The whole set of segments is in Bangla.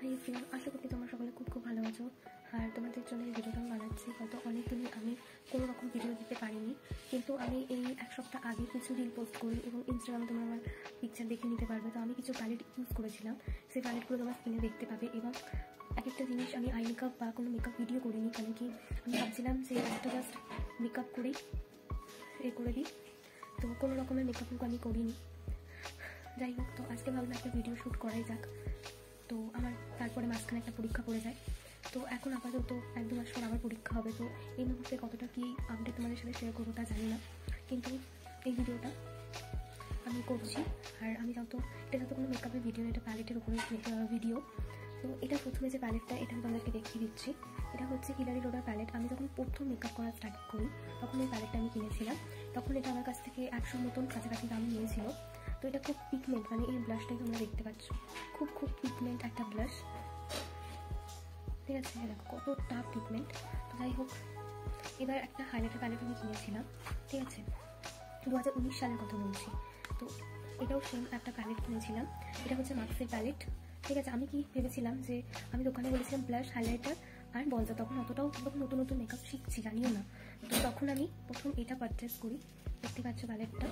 হাই এভরিওয়ান, আশা করি তোমরা সকলে খুব খুব ভালো আছো। আর তোমাদের জন্য এই ভিডিওটা বানাচ্ছি। হয়তো অনেক দিনই আমি কোনো রকম ভিডিও দিতে পারিনি, কিন্তু আমি এই এক সপ্তাহ আগে কিছু রিল পোস্ট করি এবং ইনস্টাগ্রামে তোমরা আমার পিকচার দেখে নিতে পারবে। তো আমি কিছু প্যালেট ইউজ করেছিলাম, সেই প্যালেটগুলো তোমার স্ক্রিনে দেখতে পাবে। এবং এক একটা জিনিস আমি আই মেকআপ বা কোনো মেকআপ ভিডিও করিনি, কেন কি আমি ভাবছিলাম যে একটা জাস্ট মেকআপ করেই করে দিই, তো কোনো রকমের মেকআপ আমি করিনি। যাই হোক, তো আজকে ভাবলাম একটা ভিডিও শ্যুট করাই যাক। তো আমার তারপরে মাঝখানে একটা পরীক্ষা পড়ে যায়, তো এখন আপাতত 1-2 মাস পর আবার পরীক্ষা হবে। তো এই মুহূর্তে কতটা কি আপডেট তোমাদের সাথে শেয়ার করবো তা জানি না, কিন্তু এই ভিডিওটা আমি করছি। আর আমি এটা কোনো মেকআপের ভিডিও, এটা প্যালেটের উপরে ভিডিও। তো এটা প্রথমে যে প্যালেটটা, এটা আমি তোমাদেরকে দেখিয়ে দিচ্ছি। এটা হচ্ছে হিলারি রোডার প্যালেট। আমি যখন প্রথম মেকআপ করা স্টার্ট করি তখন এই প্যালেটটা আমি কিনেছিলাম। তখন এটা আমার কাছ থেকে 100 মতন কাছাকাছি দাম নিয়েছিল। তো এটা খুব পিগমেন্ট, মানে এই ব্লাশটাই তোমরা দেখতে পাচ্ছ, খুব পিগমেন্ট একটা ব্লাশ, ঠিক আছে? দেখো কতটা পিগমেন্ট। তো যাই হোক, এবার একটা হাইলাইটার প্যালেট আমি কিনেছিলাম, ঠিক আছে? 2019 সালের কথা বলছি। তো এটাও সেম একটা প্যালেট কিনেছিলাম। এটা হচ্ছে মাক্সের প্যালেট, ঠিক আছে? আমি কি ভেবেছিলাম যে আমি দোকানে বলেছিলাম ব্লাশ, হাইলাইটার আর বলজা। তখন নতুন নতুন মেকআপ শিখছি, জানিও না। তো তখন আমি প্রথম এটা পারচেস করি, দেখতে পাচ্ছ প্যালেটটা।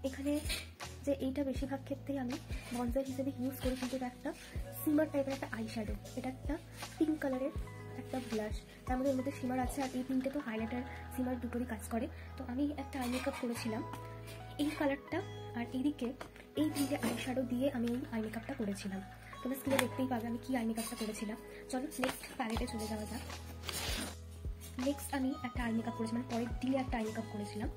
এখানে যে এইটা বেশিরভাগ ক্ষেত্রেই আমি বনজার হিসেবে ইউজ করি, কিন্তু এটা একটা সিমার টাইপের একটা আই শ্যাডো। এটা একটা পিঙ্ক কালারের একটা ব্লাশ, তার মধ্যে এর মধ্যে সিমার আছে। আর এই পিঙ্কটা তো হাইলাইটার সিমার দুটোরই কাজ করে। তো আমি একটা আই মেকআপ করেছিলাম এই কালারটা, আর এদিকে এই তিনটে আই শ্যাডো দিয়ে আমি এই আই মেকআপটা করেছিলাম। তোমরা স্ক্রিনে দেখতেই পাবে আমি কি আই মেকআপটা করেছিলাম। চলো নেক্সট প্যালেটে চলে যাওয়া যাক। নেক্সট আমি একটা আই মেকআপ করেছিলাম, পরের দিনে একটা আই মেকআপ করেছিলাম।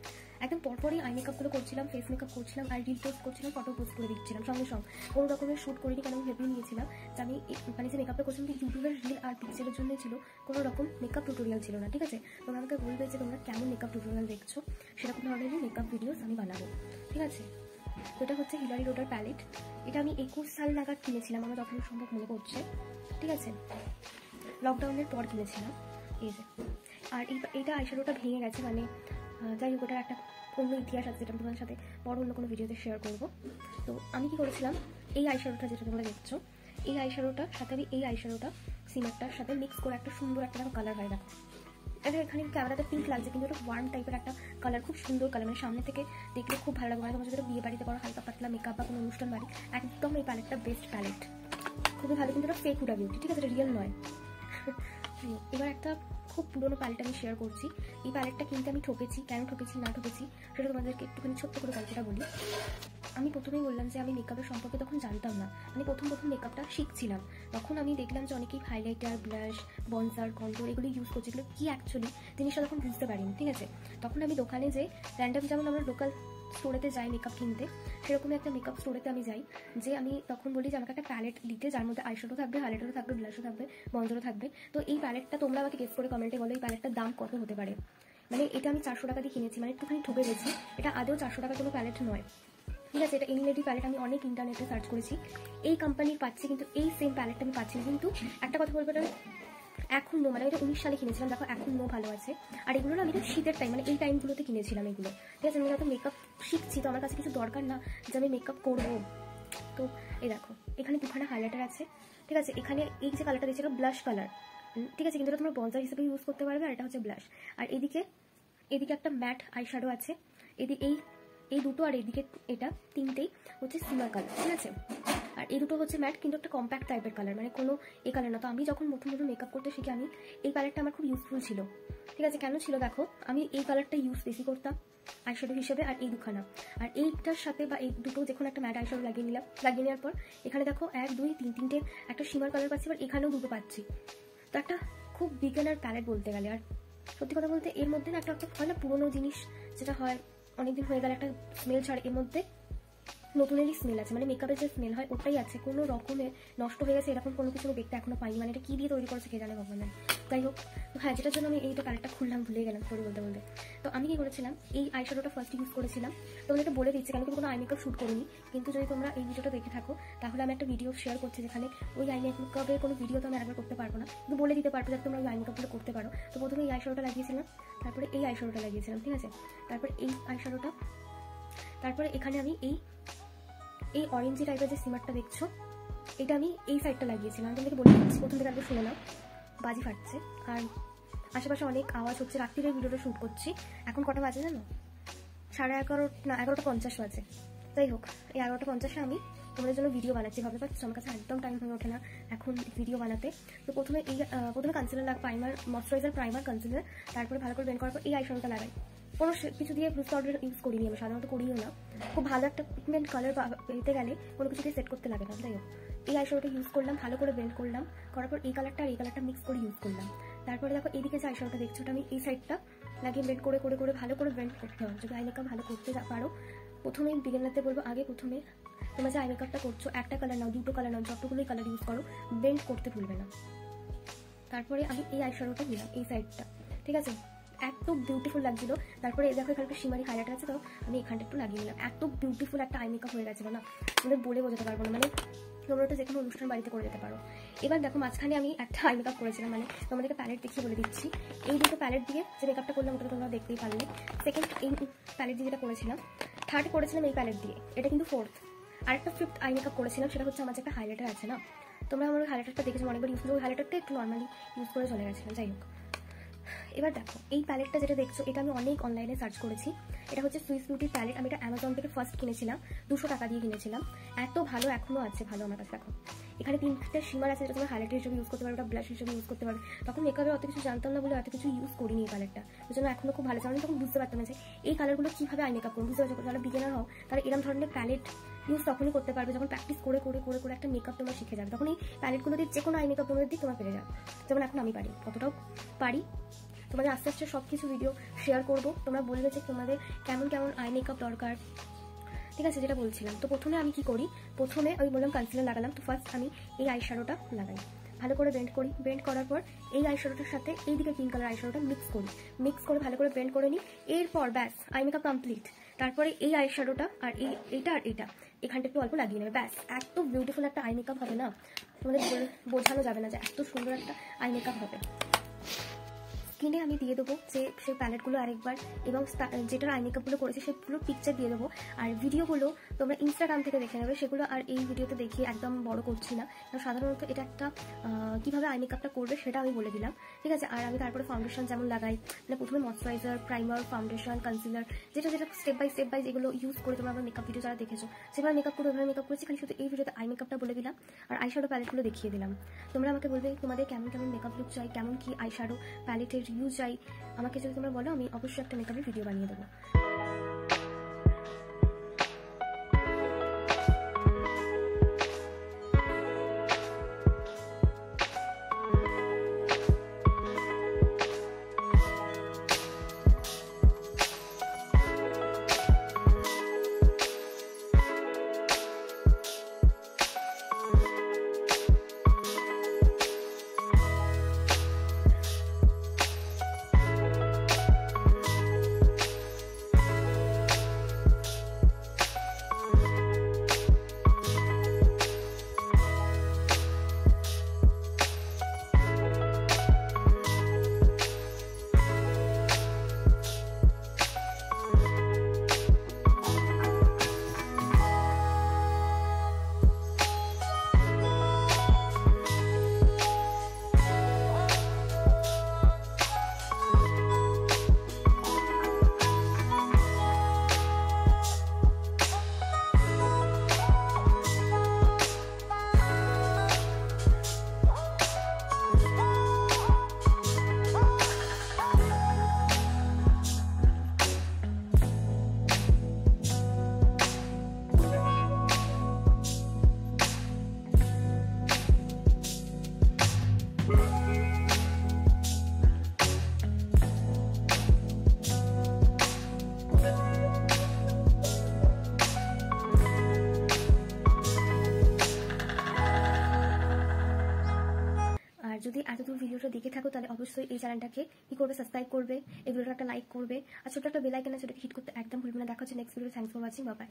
একদম পরপরই আই মেকআপগুলো করছিলাম, ফেস মেকআপ করছিলাম, আর রিল পোস্ট করছিলাম, ফটো পোস্ট করে দিচ্ছিলাম সঙ্গে সঙ্গে। কোনো রকমের শ্যুট করিনি, কারণ আমি ভেবে নিয়েছিলাম যে আমি মানে যে মেকআপটা করছিলাম ইউটিউবের রিল আর পিকচারের জন্যই ছিল, কোনো রকম মেকআপ টিউটোরিয়াল ছিল না, ঠিক আছে? তোমরা আমাকে বলবে যে তোমরা কেমন মেকআপ টিউটোরিয়াল দেখছো, সেরকম ধরনেরই মেকআপ ভিডিওস আমি বানাবো, ঠিক আছে? তো এটা হচ্ছে হিলারি রোডার প্যালেট। এটা আমি 21 সাল নাগাদ কিনেছিলাম, আমার যখন সম্ভব মনে পড়ছে, ঠিক আছে? লকডাউনের পর কিনেছিলাম। এই যে, আর এইটা আইশ্যাডোটা ভেঙে গেছে, মানে যাই হোক, ওটার একটা অন্য ইতিহাস আছে, যেটা তোমাদের সাথে বড় অন্য কোনো ভিডিওতে শেয়ার করবো। তো আমি কি করেছিলাম, এই আইশ্যাডোটা যেটা তোমরা দেখছো, এই আইশ্যাডোটার সাথে আমি এই আইশ্যাডোটা সিমারটার সাথে মিক্স করে একটা সুন্দর একটা কালার হয়। দেখো এটা এখানে ক্যামেরাতে পিঙ্ক লাগছে, কিন্তু এটা ওয়ার্ম টাইপের একটা কালার, খুব সুন্দর কালার, মানে সামনে থেকে দেখলে খুব ভালো লাগবে। মানে তোমার যদি বিয়ে বাড়িতে করো, হালকা পাতলা মেকআপ বা কোনো অনুষ্ঠান বাড়ি, একদম এই প্যালেটটা বেস্ট প্যালেট, খুবই ভালো। কিন্তু এটা ফেক হুডা বিউটি, ঠিক আছে? এটা রিয়েল নয়। এবার একটা খুব পুরোনো প্যালেট আমি শেয়ার করছি। এই প্যালেটটা কিনতে আমি ঠকেছি, কেন ঠকেছি না ঠকেছি সেটা তোমাদেরকে একটুখানি ছোট্ট করে গল্পটা বলি। আমি প্রথমেই বললাম যে আমি মেকআপের সম্পর্কে তখন জানতাম না, মানে প্রথম মেকআপটা শিখছিলাম। তখন আমি দেখলাম যে অনেকেই হাইলাইটার, ব্লাশ, বনসার, কন্ট্রোল এগুলো ইউজ করছে, এগুলো কী অ্যাকচুয়ালি জিনিসটা তখন বুঝতে পারিনি, ঠিক আছে? তখন আমি দোকানে যে র্যান্ডাম, যেমন আমরা লোকাল স্টোরেতে যাই মেকআপ কিনতে, সেরকমই একটা মেকআপ স্টোরেতে আমি যাই, যে আমি তখন বলি যে আমাকে একটা প্যালেট দিতে, যার মধ্যে আইশ্যাডো থাকবে, হাইলাইটারও থাকবে, ব্লাশও থাকবে, বনজারও থাকবে। তো এই প্যালেটটা তোমরা আমাকে গেস করে কমেন্টে বলো এই প্যালেটটার দাম কত হতে পারে। মানে এটা আমি 400 টাকা দিয়ে কিনেছি, মানে একটুখানি ঠকে গেছি। এটা আদৌ 400 টাকা কোনো প্যালেট নয়, ঠিক আছে? এটা এনিলেডি প্যালেট। আমি অনেক ইন্টারনেটে সার্চ করেছি, এই কোম্পানির পাচ্ছি, কিন্তু এই সেম প্যালেটটা আমি পাচ্ছি না। কিন্তু একটা কথা বলবো, এটা এখন নো, মানে এটা 19 সালে কিনেছিলাম, দেখো এখন নো ভালো আছে। আর এগুলো না আমি তো শীতের টাইম, মানে এই টাইমগুলোতে কিনেছিলাম এগুলো, ঠিক আছে? আমি যত মেকআপ শিখছি, তো আমার কাছে কিছু দরকার না যে আমি মেকআপ করবো। তো এই দেখো এখানে দুখানা হাইলাইটার আছে, ঠিক আছে? এখানে এই যে কালারটা দিয়েছে এটা ব্লাশ কালার, ঠিক আছে? কিন্তু এটা তোমরা বনজার হিসেবে ইউজ করতে পারবে, আর এটা হচ্ছে ব্লাশ। আর এদিকে একটা ম্যাট আইশ্যাডো আছে, এই দুটো, আর এদিকে এটা তিনটেই হচ্ছে সিমার কালার, ঠিক আছে? আর এই দুটো হচ্ছে ম্যাট, কিন্তু একটা কম্প্যাক্ট টাইপের কালার, মানে কোনো এই কালার না। তো আমি যখন নতুন মেকআপ করতে শিখি, আমি এই প্যালেটটা আমার খুব ইউজফুল ছিল, ঠিক আছে? কেন ছিল দেখো, আমি এই কালারটা ইউজ বেশি করতাম আইশ্যাডো হিসেবে, আর এই দুখানা, আর এইটার সাথে বা এই দুটো যে কোনো একটা ম্যাট আইশ্যাডো লাগিয়ে নিলাম। লাগিয়ে নেওয়ার পর এখানে দেখো 1, 2, 3 তিনটে একটা সিমার কালার পাচ্ছি, আর এখানেও দুটো পাচ্ছি। তো একটা খুব বিগিনার প্যালেট বলতে গেলে। আর সত্যি কথা বলতে এর মধ্যে না একটা হয় না, পুরোনো জিনিস যেটা হয় অনেকদিন হয়ে গেলে একটা স্মেল ছাড়ে, এর মধ্যে নতুনেরই স্মেল আছে, মানে মেকআপের যে স্মেল হয় ওটাই আছে। কোনো রকমের নষ্ট হয়ে গেছে এরকম কোনো কিছু দেখতে এখনো পাইনি, মানে এটা কী দিয়ে তৈরি করেছে কে জানে ভগবান। যাই হোক, হ্যাঁ, যেটার জন্য আমি এইটা প্যালেটটা খুললাম, ভুলে গেলাম স্টোরি বলতে বলতে। তো আমি কি করেছিলাম, এই আইশ্যাডোটা ফার্স্ট ইউজ করেছিলাম। তোমাদের এটা বলে দিচ্ছি, কেন কি কোনো আই মেকআপ শ্যুট করিনি, কিন্তু যদি তোমরা এই ভিডিওটা দেখে থাকো তাহলে আমি একটা ভিডিও শেয়ার করছি, যেখানে ওই আই মেকআপের কোনো ভিডিও তো আমি একবার করতে পারবো না, কিন্তু বলে দিতে পারবো যাতে তোমরা ওই আই মেকআপগুলো করতে পারো। তো প্রথমে এই আইশ্যাডোটা লাগিয়েছিলাম, তারপরে এই আইশ্যাডোটা লাগিয়েছিলাম, ঠিক আছে? তারপরে এই আইশ্যাডোটা, তারপরে এখানে আমি এই অরেঞ্জি টাইপের যে সিমারটা দেখছো, এটা আমি এই সাইডটা লাগিয়েছিলাম, তোমাদেরকে বলে দিচ্ছি, প্রথম থেকে আগে শুনে নাও, বাজি ফাটছে আর আশেপাশে অনেক আওয়াজ হচ্ছে। রাত্রিরে ভিডিওটা শ্যুট করছি, এখন কটা বাজে জানো? 11:30 না 11:50 বাজে। যাই হোক, এই 11:50 আমি তোমাদের জন্য ভিডিও বানাচ্ছি, ভাবতে পারছো আমার কাছে একদম টাইম হয়ে ওঠে না এখন ভিডিও বানাতে। তো প্রথমে concealer primer, moisturiser, primer, concealer, তারপরে ভালো করে ব্লেন্ড করার পর এই আইশ্যাডোটা লাগাই। কোনো কিছু দিয়ে ব্লু পাউডার ইউজ করিনি, আমি সাধারণত করিও না। খুব ভালো একটা পিগমেন্ট কালার পেতে গেলে কোনো কিছু দিয়ে সেট করতে লাগে না। যাই হোক, এই আইশ্যাডোটা ইউজ করলাম, ভালো করে ব্লেন্ড করলাম, করার পর এই কালারটা আর এই কালারটা মিক্স করে ইউজ করলাম। তারপরে দেখো এইদিকে যে আইশ্যাডোটা দেখছো, ওটা আমি এই সাইডটা লাগিয়ে ব্লেন্ড করে করে করে ভালো করে ব্লেন্ড করতে হবে। যদি আই মেকআপ ভালো করতে পারো, প্রথমে বিগিনারদের বলবো, আগে প্রথমে তোমরা যে আই মেকআপটা করছো একটা কালার নাও, দুটো কালার নাও, যতগুলোই কালার ইউজ করো, ব্লেন্ড করতে ভুলবে না। তারপরে আমি এই আইশ্যাডোটা দিলাম এই সাইডটা, ঠিক আছে, এত বিউটিফুল লাগছিল। তারপরে দেখো এখানে একটা শিমারি হাইলাইটার আছে, তো আমি এখানটা একটু লাগিয়ে নিলাম। এত বিউটিফুল একটা আই মেকআপ হয়ে গেছিলো না, তোমাদের বলে বোঝাতে পারবো না। মানে তোমরা ওটা যে কোনো অনুষ্ঠান বাড়িতে করে যেতে পারো। এবার দেখো মাঝখানে আমি একটা আই মেকআপ করেছিলাম, মানে তোমাদেরকে প্যালেট দেখিয়ে বলে দিচ্ছি। এই দুটো প্যালেট দিয়ে যে মেকআপটা করলাম ওটা তোমরা দেখতেই পারলে। সেকেন্ড এই প্যালেট দিয়ে যেটা করেছিলাম, থার্ড করেছিলাম এই প্যালেট দিয়ে, এটা কিন্তু ফোর্থ। আর একটা ফিফথ আই মেকআপ করেছিলাম, সেটা হচ্ছে আমার যে একটা হাইলাইটার আছে না, তোমরা আমার হাইলাইটারটা দেখেছো অনেকবার ইউজ করে, ওই হাইলাইটারটা একটু নর্মালি ইউজ করে চলে গেছিলাম। যাই হোক, এবার দেখো এই প্যালেটটা যেটা দেখছো, এটা আমি অনেক অনলাইনে সার্চ করেছি। এটা হচ্ছে সুইস বিউটির প্যালেট, আমি এটা অ্যামাজন থেকে ফার্স্ট কিনেছিলাম, 200 টাকা দিয়ে কিনেছিলাম। এত ভালো এখনও আছে, ভালো আমার কাছে। দেখো এখানে 3টে শিমার আছে, যেটা তোমরা হাইলাইটার হিসেবে ইউজ করতে পারো, ওটা ব্লাশ হিসেবে ইউজ করতে পারো। তখন মেকআপে অত কিছু জানতাম না বলে এত কিছু ইউজ করিনি এই প্যালেটটা, ওই জন্য এখনও খুব ভালো আছে। আমি তখন বুঝতে পারতাম না যে এই কালারগুলো কীভাবে আই মেকআপ করবো, বুঝতে পারছো? যারা বিগিনার হও তারা এরকম ধরনের প্যালেট ইউজ তখনই করতে পারবে যখন প্র্যাকটিস করে করে করে করে একটা মেকআপ তোমরা শিখে যাবে। তখন এই প্যালেটগুলো দিয়ে যে কোনো আই মেকআপ তোমাদের দিয়ে তোমরা পেরে যাবে। যেমন এখন আমি পারি, কতটাও পারি, তোমাদের আস্তে আস্তে সব কিছু ভিডিও শেয়ার করবো। তোমরা বলবে যে তোমাদের কেমন কেমন আই মেকআপ দরকার, ঠিক আছে, যেটা বলছিলাম। তো প্রথমে আমি কি করি, প্রথমে আমি বললাম কনসিলার লাগালাম, তো ফার্স্ট আমি এই আইশ্যাডোটা লাগাই, ভালো করে ব্লেন্ড করি। ব্লেন্ড করার পর এই আইশ্যাডোটার সাথে এইদিকে পিঙ্ক কালার আইশ্যাডোটা মিক্স করে ভালো করে ব্লেন্ড করে নিই। এরপর ব্যাস আই মেকআপ কমপ্লিট। তারপরে এই আইশ্যাডোটা আর এইটা আর এইটা এখানটা একটু অল্প লাগিয়ে নেবে, ব্যাস এত বিউটিফুল একটা আই মেকআপ হবে না, তোমাদের বোঝানো যাবে না যে এত সুন্দর একটা আই মেকআপ হবে। স্ক্রিনে আমি দিয়ে দেবো যে সেই প্যালেটগুলো আরেকবার, এবং যেটার আই মেকআপগুলো করেছি সেগুলো পিকচার দিয়ে দেবো। আর ভিডিওগুলো তোমরা ইনস্টাগ্রাম থেকে দেখে নেবে, সেগুলো আর এই ভিডিওতে দেখিয়ে একদম বড় করছি না, কারণ সাধারণত এটা একটা কীভাবে আই মেকআপটা করবে সেটা আমি বলে দিলাম, ঠিক আছে। আর আমি তারপরে ফাউন্ডেশন যেমন লাগাই, মানে প্রথমে ময়শ্চারাইজার, প্রাইমার, ফাউন্ডেশন, কনসিলার, যেটা স্টেপ বাই যেগুলো ইউজ করে তোমরা আমার মেকআপ ভিডিও যারা দেখেছো সেভাবে মেকআপ করে ওইভাবে মেকআপ করেছি। খালি শুধু এই ভিডিওতে আই মেকআপটা বলে দিলাম আর আইশ্যাডো প্যালেটগুলো দেখিয়ে দিলাম। তোমরা আমাকে বলবে তোমাদের কেমন কেমন মেকআপ লুক চাই, কেমন কি আইশ্যাডো প্যালেটের ইউজ চাই, আমাকে যদি তোমরা বলো আমি অবশ্যই একটা মেকআপের ভিডিও বানিয়ে দেবো। যদি এতদূর ভিডিওটা দেখে থাকো তাহলে অবশ্যই এই চ্যানেলটাকে কি করবে, সাবস্ক্রাইব করবে, এই ভিডিওটা একটা লাইক করবে, আর ছোট্ট একটা বেল আইকন আছে, সেটাকে হিট করতে একদম ভুলবে না। দেখা হচ্ছে next video. Thanks for watching, bye bye.